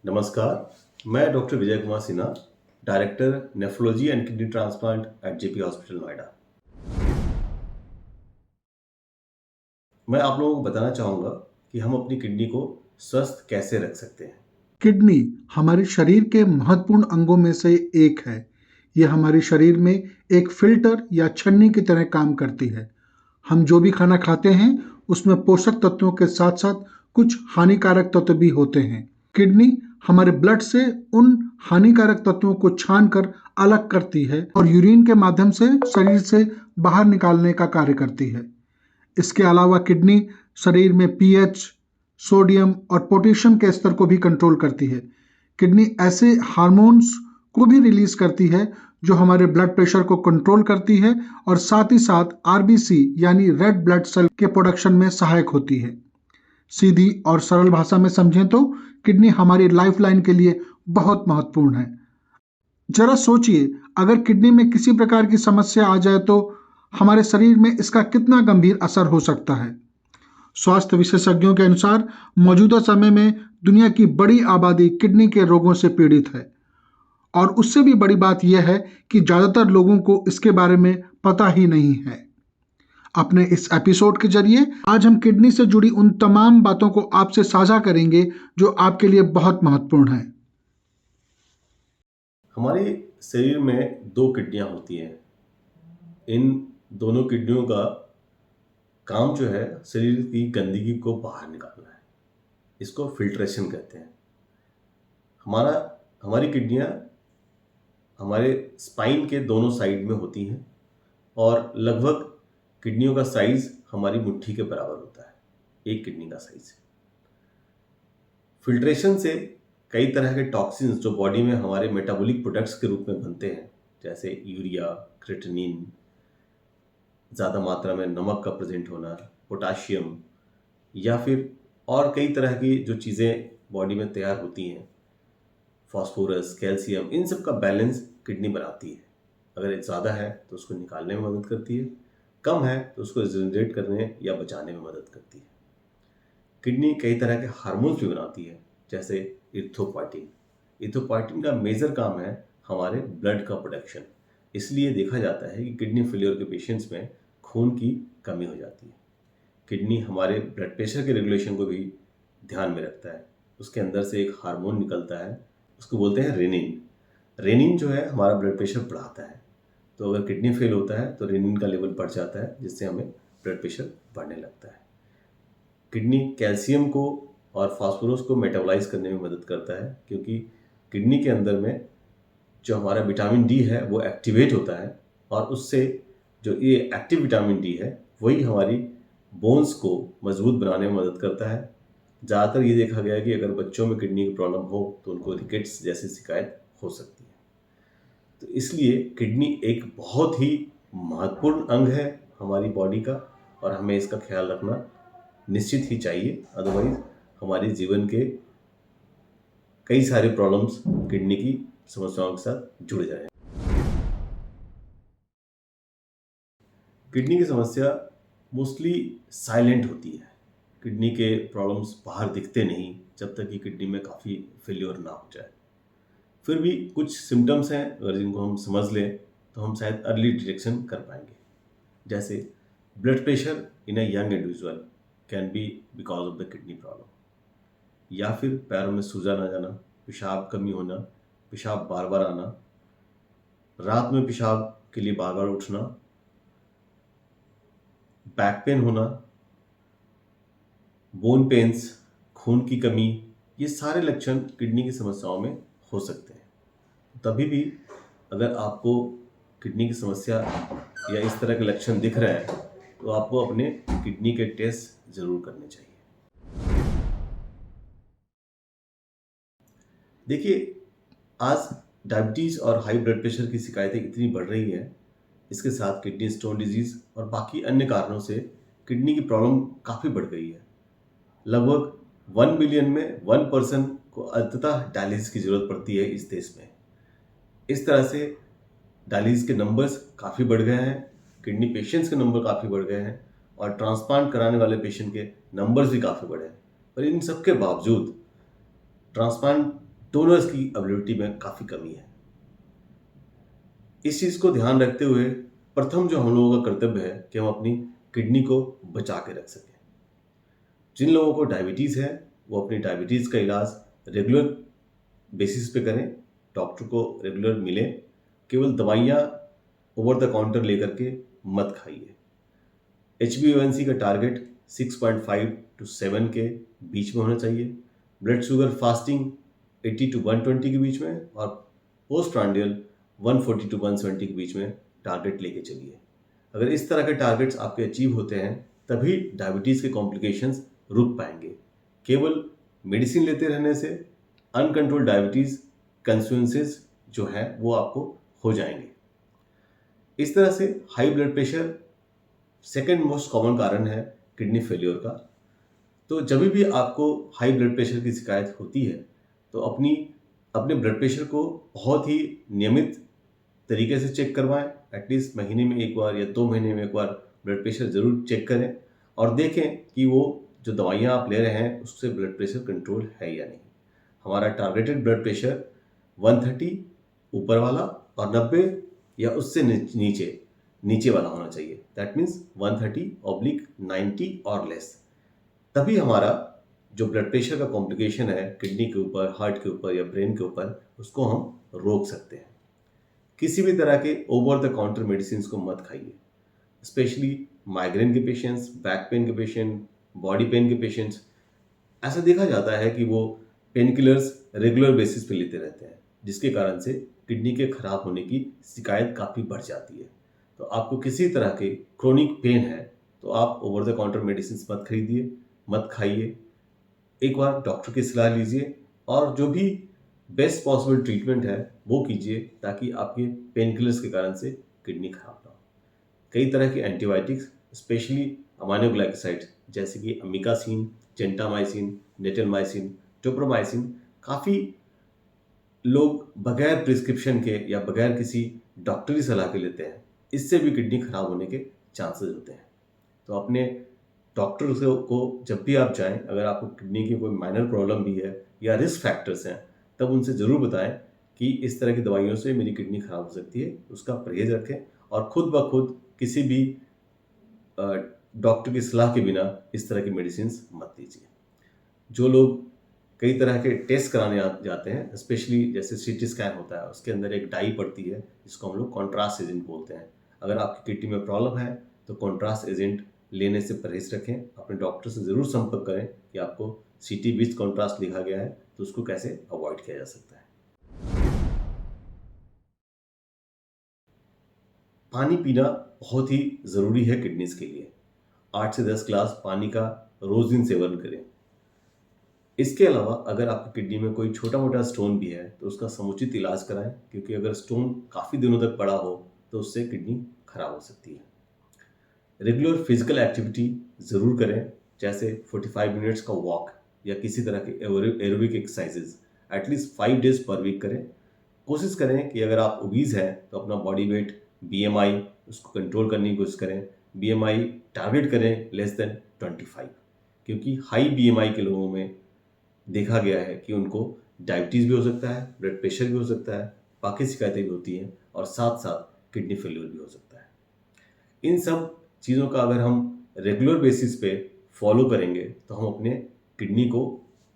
नमस्कार, मैं doctor Vijay Kumar Sinha, director nephrology and kidney transplant at Jaypee hospital Noida. मैं आप लोगों को बताना चाहूँगा कि हम अपनी किडनी को स्वस्थ कैसे रख सकते हैं। किडनी हमारे शरीर के महत्वपूर्ण अंगों में से एक है। यह हमारे शरीर में एक फिल्टर या छन्नी की तरह काम करती है। हम जो भी खाना खाते हैं उसमें पोषक तत्वों के साथ साथ कुछ हानिकारक तत्व भी होते हैं। किडनी हमारे ब्लड से उन हानिकारक तत्वों को छानकर अलग करती है और यूरिन के माध्यम से शरीर से बाहर निकालने का कार्य करती है। इसके अलावा किडनी शरीर में पीएच, सोडियम और पोटेशियम के स्तर को भी कंट्रोल करती है। किडनी ऐसे हार्मोन्स को भी रिलीज करती है जो हमारे ब्लड प्रेशर को कंट्रोल करती है और साथ ही साथ आरबीसी यानी रेड ब्लड सेल के प्रोडक्शन में सहायक होती है। सीधी और सरल भाषा में समझें तो किडनी हमारी लाइफलाइन के लिए बहुत महत्वपूर्ण है। जरा सोचिए, अगर किडनी में किसी प्रकार की समस्या आ जाए तो हमारे शरीर में इसका कितना गंभीर असर हो सकता है। स्वास्थ्य विशेषज्ञों के अनुसार मौजूदा समय में दुनिया की बड़ी आबादी किडनी के रोगों से पीड़ित है और उससे भी बड़ी बात यह है कि ज़्यादातर लोगों को इसके बारे में पता ही नहीं है। अपने इस एपिसोड के जरिए आज हम किडनी से जुड़ी उन तमाम बातों को आपसे साझा करेंगे जो आपके लिए बहुत महत्वपूर्ण है। हमारे शरीर में दो किडनियाँ होती हैं। इन दोनों किडनियों का काम जो है शरीर की गंदगी को बाहर निकालना है। इसको फिल्ट्रेशन कहते हैं। हमारा हमारी किडनियाँ हमारे स्पाइन के दोनों साइड में होती हैं और लगभग किडनियों का साइज हमारी मुट्ठी के बराबर होता है, एक किडनी का साइज। फिल्ट्रेशन से कई तरह के टॉक्सिन्स जो बॉडी में हमारे मेटाबॉलिक प्रोडक्ट्स के रूप में बनते हैं, जैसे यूरिया, क्रिएटिनिन, ज़्यादा मात्रा में नमक का प्रेजेंट होना, पोटाशियम या फिर और कई तरह की जो चीज़ें बॉडी में तैयार होती हैं, फास्फोरस, कैल्शियम, इन सब का बैलेंस किडनी बनाती है। अगर ये ज़्यादा है तो उसको निकालने में मदद करती है, कम है तो उसको जनरेट करने या बचाने में मदद करती है। किडनी कई तरह के हार्मोन्स भी बनाती है, जैसे इरिथ्रोपोइटिन। इरिथ्रोपोइटिन का मेजर काम है हमारे ब्लड का प्रोडक्शन। इसलिए देखा जाता है कि किडनी फेलियर के पेशेंट्स में खून की कमी हो जाती है। किडनी हमारे ब्लड प्रेशर के रेगुलेशन को भी ध्यान में रखता है। उसके अंदर से एक हार्मोन निकलता है, उसको बोलते हैं रेनिन। रेनिन जो है हमारा ब्लड प्रेशर बढ़ाता है। तो अगर किडनी फेल होता है तो रेनिन का लेवल बढ़ जाता है, जिससे हमें ब्लड प्रेशर बढ़ने लगता है। किडनी कैल्शियम को और फास्फोरस को मेटाबोलाइज करने में मदद करता है, क्योंकि किडनी के अंदर में जो हमारा विटामिन डी है वो एक्टिवेट होता है और उससे जो ये एक्टिव विटामिन डी है वही हमारी बोन्स को मजबूत बनाने में मदद करता है। ज़्यादातर ये देखा गया है कि अगर बच्चों में किडनी की प्रॉब्लम हो तो उनको रिकेट्स जैसी शिकायत हो सकती है। तो इसलिए किडनी एक बहुत ही महत्वपूर्ण अंग है हमारी बॉडी का और हमें इसका ख्याल रखना निश्चित ही चाहिए। अदरवाइज हमारे जीवन के कई सारे प्रॉब्लम्स किडनी की समस्याओं के साथ जुड़ जाए। किडनी की समस्या मोस्टली साइलेंट होती है। किडनी के प्रॉब्लम्स बाहर दिखते नहीं जब तक कि किडनी में काफ़ी फेल्योर ना हो जाए। फिर भी कुछ सिम्टम्स हैं, अगर जिनको हम समझ लें तो हम शायद अर्ली डिटेक्शन कर पाएंगे। जैसे blood pressure in a young individual can be because of the kidney problem, या फिर पैरों में सूजा ना जाना, पेशाब कमी होना, पेशाब बार बार आना, रात में पेशाब के लिए बार बार उठना, बैक पेन होना, बोन पेन्स, खून की कमी, ये सारे लक्षण किडनी की समस्याओं में हो सकते हैं। तभी भी अगर आपको किडनी की समस्या या इस तरह के लक्षण दिख रहे हैं तो आपको अपने किडनी के टेस्ट ज़रूर करने चाहिए। देखिए, आज डायबिटीज़ और हाई ब्लड प्रेशर की शिकायतें इतनी बढ़ रही हैं, इसके साथ किडनी स्टोन डिजीज़ और बाकी अन्य कारणों से किडनी की प्रॉब्लम काफ़ी बढ़ गई है। लगभग 1 बिलियन में 1% को अंततः डायलिसिस की ज़रूरत पड़ती है इस देश में। इस तरह से डायलिसिस के नंबर्स काफ़ी बढ़ गए हैं, किडनी पेशेंट्स के नंबर काफ़ी बढ़ गए हैं और ट्रांसप्लांट कराने वाले पेशेंट के नंबर्स भी काफ़ी बढ़े हैं। पर इन सब के बावजूद ट्रांसप्लांट डोनर्स की एबिलिटी में काफ़ी कमी है। इस चीज़ को ध्यान रखते हुए प्रथम जो हम लोगों का कर्तव्य है कि हम अपनी किडनी को बचा के रख सकें। जिन लोगों को डायबिटीज़ है वो अपनी डायबिटीज़ का इलाज रेगुलर बेसिस पे करें, डॉक्टर को रेगुलर मिलें, केवल दवाइयाँ ओवर द काउंटर लेकर के मत खाइए। HbA1c का टारगेट 6.5 to 7 के बीच में होना चाहिए। ब्लड शुगर फास्टिंग 80 to 120 के बीच में और पोस्ट प्रांडियल 140 to 170 के बीच में टारगेट लेके चलिए। अगर इस तरह के टारगेट्स आपके अचीव होते हैं तभी डायबिटीज़ के कॉम्प्लिकेशंस रुक पाएंगे। केवल मेडिसिन लेते रहने से अनकंट्रोल्ड डायबिटीज़ कंसिक्वेंसेस जो है वो आपको हो जाएंगे। इस तरह से high blood pressure second most common कारण है किडनी फेलियर का। तो जब भी आपको हाई ब्लड प्रेशर की शिकायत होती है तो अपने ब्लड प्रेशर को बहुत ही नियमित तरीके से चेक करवाएं। एटलीस्ट महीने में एक बार या 2 महीने में एक बार ब्लड प्रेशर ज़रूर चेक करें और देखें कि वो जो दवाइयाँ आप ले रहे हैं उससे ब्लड प्रेशर कंट्रोल है या नहीं। हमारा टारगेटेड ब्लड प्रेशर 130 ऊपर वाला और 90 या उससे नीचे वाला होना चाहिए। दैट मीन्स 130/90 और लेस। तभी हमारा जो ब्लड प्रेशर का कॉम्प्लिकेशन है किडनी के ऊपर, हार्ट के ऊपर या ब्रेन के ऊपर, उसको हम रोक सकते हैं। किसी भी तरह के ओवर द काउंटर मेडिसिन को मत खाइए, स्पेशली माइग्रेन के पेशेंट्स, बैक पेन के पेशेंट, बॉडी पेन के पेशेंट्स। ऐसा देखा जाता है कि वो पेन किलर्स रेगुलर बेसिस पे लेते रहते हैं, जिसके कारण से किडनी के खराब होने की शिकायत काफ़ी बढ़ जाती है। तो आपको किसी तरह के क्रोनिक पेन है तो आप ओवर द काउंटर मेडिसिन मत खरीदिए, मत खाइए। एक बार डॉक्टर की सलाह लीजिए और जो भी बेस्ट पॉसिबल ट्रीटमेंट है वो कीजिए ताकि आपके पेन किलर्स के कारण से किडनी खराब ना हो। कई तरह के एंटीबायोटिक्स, स्पेशली अमाइनो ग्लाइकोसाइड्स जैसे कि अमिकासिन, जेंटामाइसिन, नेटलमाइसिन, टोप्रोमाइसिन, काफ़ी लोग बगैर प्रिस्क्रिप्शन के या बगैर किसी डॉक्टरी सलाह के लेते हैं। इससे भी किडनी खराब होने के चांसेस होते हैं। तो अपने डॉक्टर को जब भी आप जाएं, अगर आपको किडनी की कोई माइनर प्रॉब्लम भी है या रिस्क फैक्टर्स हैं, तब उनसे ज़रूर बताएं कि इस तरह की दवाइयों से मेरी किडनी खराब हो सकती है। उसका परहेज रखें और खुद ब खुद किसी भी डॉक्टर की सलाह के बिना इस तरह की मेडिसिन मत लीजिए। जो लोग कई तरह के टेस्ट कराने जाते हैं, स्पेशली जैसे सीटी स्कैन होता है, उसके अंदर एक डाई पड़ती है जिसको हम लोग कॉन्ट्रास्ट एजेंट बोलते हैं। अगर आपकी किडनी में प्रॉब्लम है तो कॉन्ट्रास्ट एजेंट लेने से परहेज रखें। अपने डॉक्टर से ज़रूर संपर्क करें कि आपको सीटी विथ कॉन्ट्रास्ट लिखा गया है तो उसको कैसे अवॉइड किया जा सकता है। पानी पीना बहुत ही ज़रूरी है किडनीज के लिए। 8 से 10 ग्लास पानी का रोज़ दिन सेवन करें। इसके अलावा अगर आपकी किडनी में कोई छोटा मोटा स्टोन भी है तो उसका समुचित इलाज कराएं, क्योंकि अगर स्टोन काफ़ी दिनों तक पड़ा हो तो उससे किडनी खराब हो सकती है। रेगुलर फिजिकल एक्टिविटी ज़रूर करें, जैसे 45 मिनट्स का वॉक या किसी तरह के aerobic exercises at least 5 days per week करें। कोशिश करें कि अगर आप ओबीज हैं तो अपना बॉडी वेट, बीएमआई उसको कंट्रोल करने की कोशिश करें। बीएमआई टारगेट करें लेस देन 25, क्योंकि हाई बीएमआई के लोगों में देखा गया है कि उनको डायबिटीज़ भी हो सकता है, ब्लड प्रेशर भी हो सकता है, बाकी शिकायतें भी होती हैं और साथ साथ किडनी फेलियर भी हो सकता है। इन सब चीज़ों का अगर हम रेगुलर बेसिस पे फॉलो करेंगे तो हम अपने किडनी को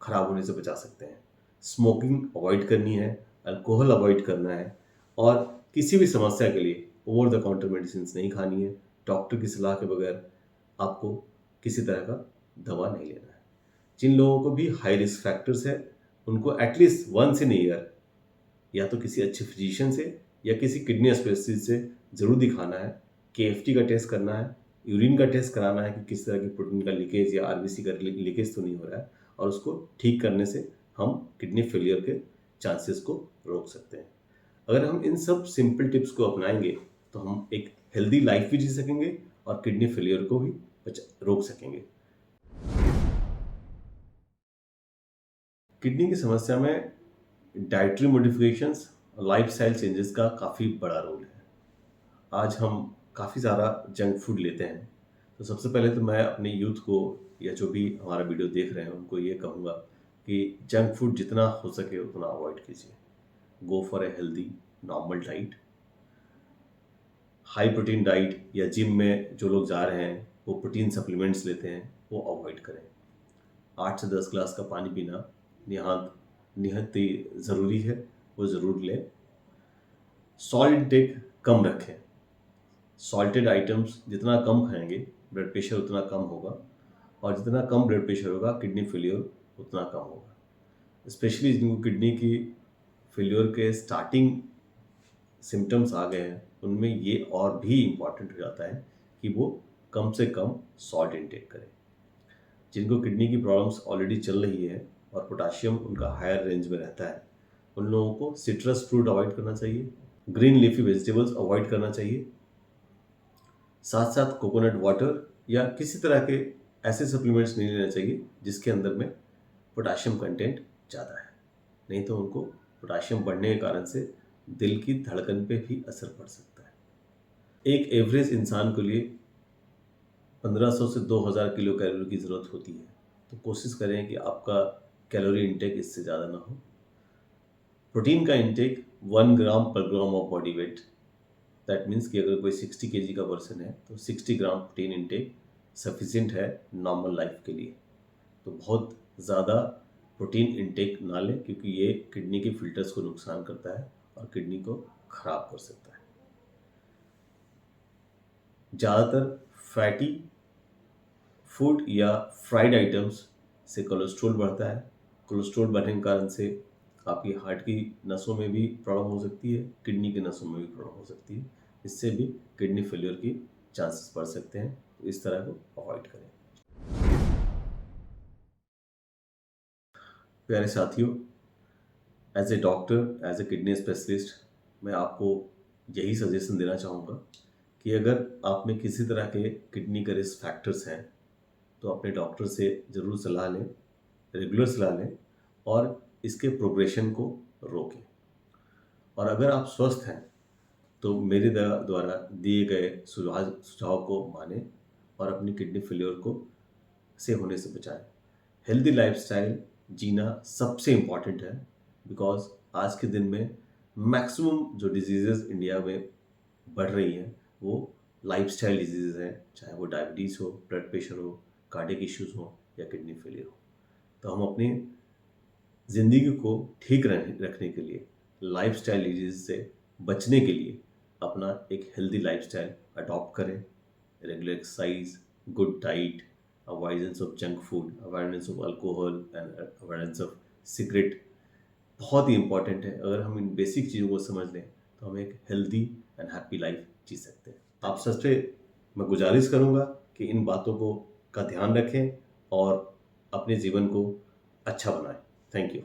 खराब होने से बचा सकते हैं। स्मोकिंग अवॉइड करनी है, अल्कोहल अवॉइड करना है और किसी भी समस्या के लिए ओवर द काउंटर मेडिसिन नहीं खानी है। डॉक्टर की सलाह के बगैर आपको किसी तरह का दवा नहीं लेना है। जिन लोगों को भी हाई रिस्क फैक्टर्स है उनको एटलीस्ट वंस इन ईयर या तो किसी अच्छे फिजिशियन से या किसी किडनी स्पेशलिस्ट से ज़रूर दिखाना है। KFT का टेस्ट करना है, यूरिन का टेस्ट कराना है कि किस तरह की प्रोटीन का लीकेज या RBC का लीकेज तो नहीं हो रहा है, और उसको ठीक करने से हम किडनी फेलियर के चांसेस को रोक सकते हैं। अगर हम इन सब सिंपल टिप्स को अपनाएंगे तो हम एक हेल्दी लाइफ भी जी सकेंगे और किडनी फेलियर को भी रोक सकेंगे। किडनी की समस्या में डाइटरी मॉडिफिकेशंस और लाइफस्टाइल चेंजेस का काफ़ी बड़ा रोल है। आज हम काफ़ी ज़्यादा जंक फूड लेते हैं, तो सबसे पहले तो मैं अपने यूथ को या जो भी हमारा वीडियो देख रहे हैं उनको ये कहूँगा कि जंक फूड जितना हो सके उतना अवॉइड कीजिए। Go for a healthy normal diet. High protein diet या जिम में जो लोग जा रहे हैं वो प्रोटीन सप्लीमेंट्स लेते हैं, वो अवॉइड करें। 8 से 10 ग्लास का पानी पीना निहायत ही ज़रूरी है, वो ज़रूर लें। सॉल्ट इंटेक कम रखें। सॉल्टेड आइटम्स जितना कम खाएंगे ब्लड प्रेशर उतना कम होगा, और जितना कम ब्लड प्रेशर होगा किडनी फेलियर उतना कम होगा। स्पेशली जिनको किडनी की फेलियर के स्टार्टिंग सिम्टम्स आ गए हैं उनमें ये और भी इम्पॉर्टेंट हो जाता है कि वो कम से कम सॉल्ट इंटेक करें। जिनको किडनी की प्रॉब्लम्स ऑलरेडी चल रही है और पोटाशियम उनका हायर रेंज में रहता है, उन लोगों को सिट्रस फ्रूट अवॉइड करना चाहिए, ग्रीन लीफी वेजिटेबल्स अवॉइड करना चाहिए। साथ साथ कोकोनट वाटर या किसी तरह के ऐसे सप्लीमेंट्स नहीं लेना चाहिए जिसके अंदर में पोटाशियम कंटेंट ज़्यादा है, नहीं तो उनको पोटाशियम बढ़ने के कारण से दिल की धड़कन पे भी असर पड़ सकता है। एक एवरेज इंसान के लिए 1500 से 2000 किलो कैलोरी की ज़रूरत होती है, तो कोशिश करें कि आपका कैलोरी इंटेक इससे ज़्यादा ना हो। प्रोटीन का इंटेक 1 ग्राम पर gram of body weight, that means कि अगर कोई 60 केजी का पर्सन है तो 60 ग्राम प्रोटीन इंटेक सफिशिएंट है नॉर्मल लाइफ के लिए। तो बहुत ज़्यादा प्रोटीन इंटेक ना लें, क्योंकि ये किडनी के फिल्टर्स को नुकसान करता है और किडनी को ख़राब कर सकता है। ज़्यादातर फैटी फूड या फ्राइड आइटम्स से कोलेस्ट्रॉल बढ़ता है। कोलेस्ट्रॉल बढ़ने के कारण से आपकी हार्ट की नसों में भी प्रॉब्लम हो सकती है, किडनी की नसों में भी प्रॉब्लम हो सकती है। इससे भी किडनी फेलियर की चांसेस बढ़ सकते हैं, तो इस तरह को अवॉइड करें। प्यारे साथियों, as a doctor, as a kidney specialist, मैं आपको यही सजेशन देना चाहूँगा कि अगर आप में किसी तरह के किडनी के रिस्क फैक्टर्स हैं तो अपने डॉक्टर से ज़रूर सलाह लें, रेगुलर सलाह लें और इसके प्रोग्रेशन को रोकें। और अगर आप स्वस्थ हैं तो मेरे द्वारा दिए गए सुझाव को मानें और अपनी किडनी फेलियर को से होने से बचाएं। हेल्दी लाइफस्टाइल जीना सबसे इम्पॉर्टेंट है, बिकॉज आज के दिन में मैक्सिमम जो डिजीज़ेस इंडिया में बढ़ रही हैं वो लाइफस्टाइल डिजीज़ हैं, चाहे वो डायबिटीज़ हो, ब्लड प्रेशर हो, कार्डियक इश्यूज़ हो या किडनी फेलियर हो। तो हम अपनी ज़िंदगी को ठीक रखने के लिए, लाइफस्टाइल डिजीज़ से बचने के लिए अपना एक हेल्दी लाइफस्टाइल अडॉप्ट करें। Regular exercise, good diet, avoidance of junk food, avoidance of alcohol and avoidance of cigarette बहुत ही इंपॉर्टेंट है। अगर हम इन बेसिक चीज़ों को समझ लें तो हम एक हेल्दी एंड हैप्पी लाइफ जी सकते हैं। आप सबसे मैं गुजारिश करूँगा कि इन बातों को का ध्यान रखें और अपने जीवन को अच्छा बनाएं। Thank you.